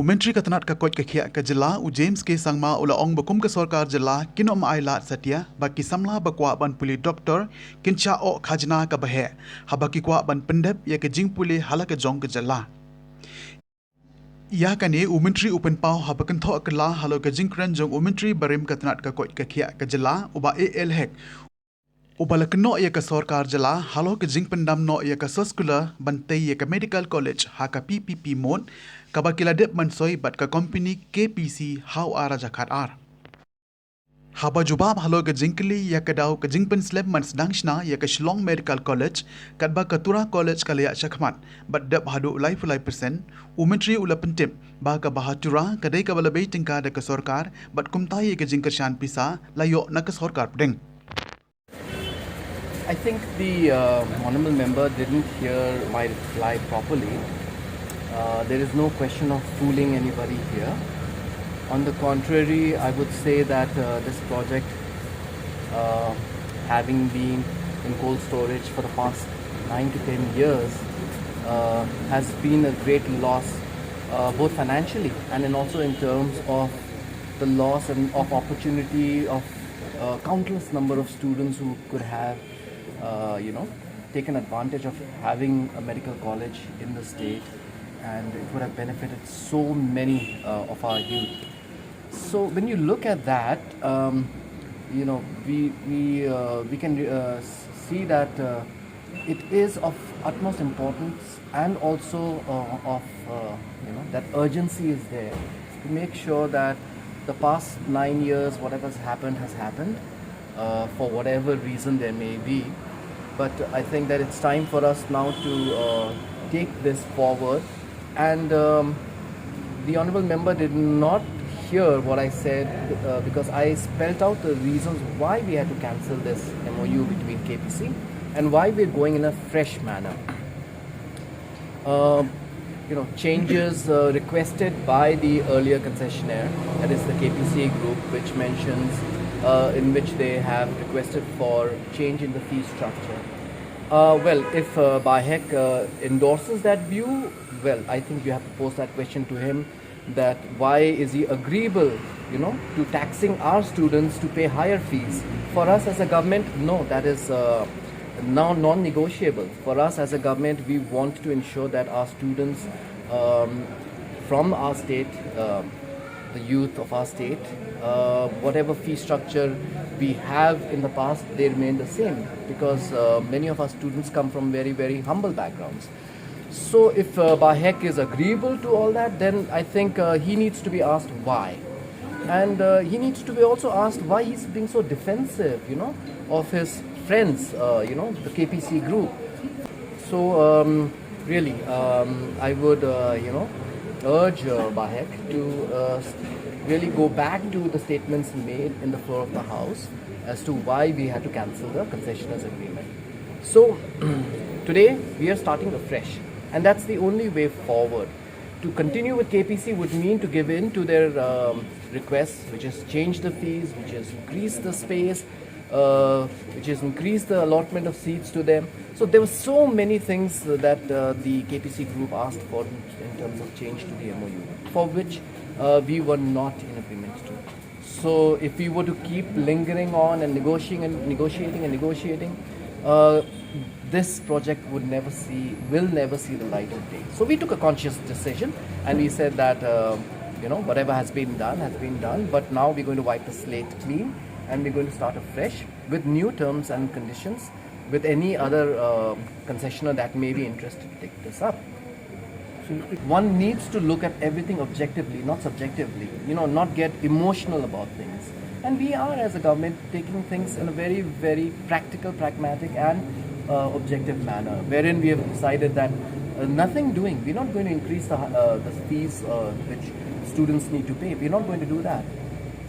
Menteri Ketenat Kakot Kekiak ke Jylla James K Sangma ula ong bekum ke sorkar Jylla kinom ailat setia baki samla bakwa ban puli doktor kincha o khajna ka bahe habaki kwa ban pendep ya ke jing puli hala ke jong ke Jylla ya kane Menteri Upen Pau habakan tho akla halo ke jing kren jong Menteri Barim Ketenat Kakot Kekiak ke Jylla uba AL hek Ubala keno ya ke sorkar Jylla halo ke jing pendam no ya ke sekolah bantai ya ke medical college haka PPP mon kabakila dep mansoi bat ka company KPC how ara jakat ar haba jubab halo ke jingkli ya ke dau ke jingpen slab mans dangshna ya ke Shillong Medical College kadba katura college kalaya shakmat bat dep hadu ulai fulai persen umentri ula pentim ba ka bahatura kadai ka balabei tingka de ke sorkar bat kumtai ya ke jingkershan pisa layo na ke sorkar pedeng I think the honourable member didn't hear my reply properly. There is no question of fooling anybody here. On the contrary, I would say that this project, having been in cold storage for the past 9 to 10 years, has been a great loss, both financially and also in terms of the loss and of opportunity of countless number of students who could have taken advantage of having a medical college in the state, and it would have benefited so many of our youth. So when you look at that, we can see that it is of utmost importance, and also of that urgency is there to make sure that the past 9 years, whatever's happened has happened, for whatever reason there may be. But I think that it's time for us now to take this forward. And the honourable member did not hear what I said because I spelled out the reasons why we had to cancel this MOU between KPC and why we're going in a fresh manner. Changes requested by the earlier concessionaire, that is the KPC group, which mentions in which they have requested for change in the fee structure. Well, if Bahek endorses that view, well, I think you have to pose that question to him, that why is he agreeable, to taxing our students to pay higher fees? For us as a government, no, that is now non-negotiable. For us as a government, we want to ensure that our students from our state, the youth of our state, whatever fee structure we have in the past, they remain the same, because many of our students come from very, very humble backgrounds. So if Bahek is agreeable to all that, then I think he needs to be asked why. And he needs to be also asked why he's being so defensive, of his friends, the KPC group. So really, I would, urge Bahek to really go back to the statements made in the floor of the House as to why we had to cancel the concessioners agreement. So today we are starting afresh, and that's the only way forward. To continue with KPC would mean to give in to their requests, which is change the fees, which is increase the space, which is increase the allotment of seats to them. So there were so many things that the KPC group asked for in terms of change to the MOU, for which we were not in agreement to. So if we were to keep lingering on and negotiating, this project will never see the light of day. So we took a conscious decision, and we said that whatever has been done, but now we're going to wipe the slate clean, and we're going to start afresh with new terms and conditions with any other concessioner that may be interested to take this up. So one needs to look at everything objectively, not subjectively, not get emotional about things. And we are, as a government, taking things in a very, very practical, pragmatic and objective manner, wherein we have decided that nothing doing, we're not going to increase the fees which students need to pay. We're not going to do that.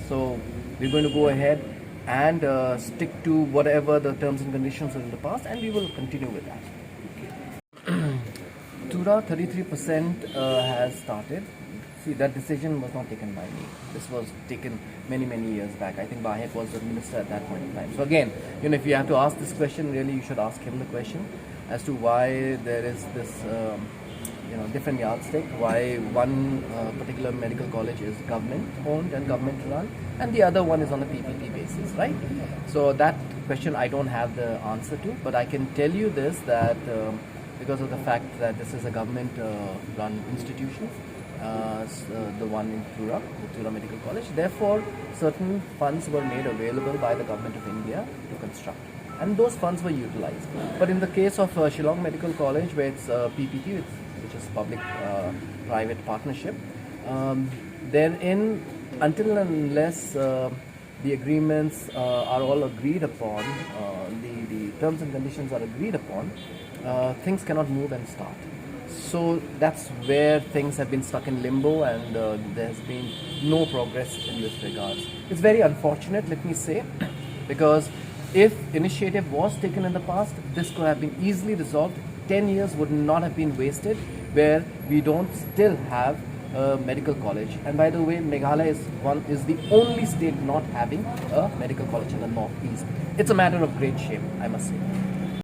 So we're going to go ahead and stick to whatever the terms and conditions are in the past, and we will continue with that. Tura 33% has started. See, that decision was not taken by me. This was taken many, many years back. I think Bahek was the minister at that point in time. So again, if you have to ask this question, really you should ask him the question as to why there is this different yardstick why one particular medical college is government owned and government run and the other one is on a PPP basis, right? So that question I don't have the answer to, but I can tell you this that because of the fact that this is a government run institution, the one in Tura, the Tura Medical College, therefore certain funds were made available by the government of India to construct. And those funds were utilized. But in the case of Shillong Medical College, where it's PPP, which is public-private partnership, therein, until and unless the agreements are all agreed upon, the terms and conditions are agreed upon, things cannot move and start. So that's where things have been stuck in limbo and there has been no progress in this regards. It's very unfortunate, let me say, because if initiative was taken in the past, this could have been easily resolved. 10 years would not have been wasted where we don't still have a medical college. And by the way, Meghalaya is the only state not having a medical college in the northeast. It's a matter of great shame, I must say.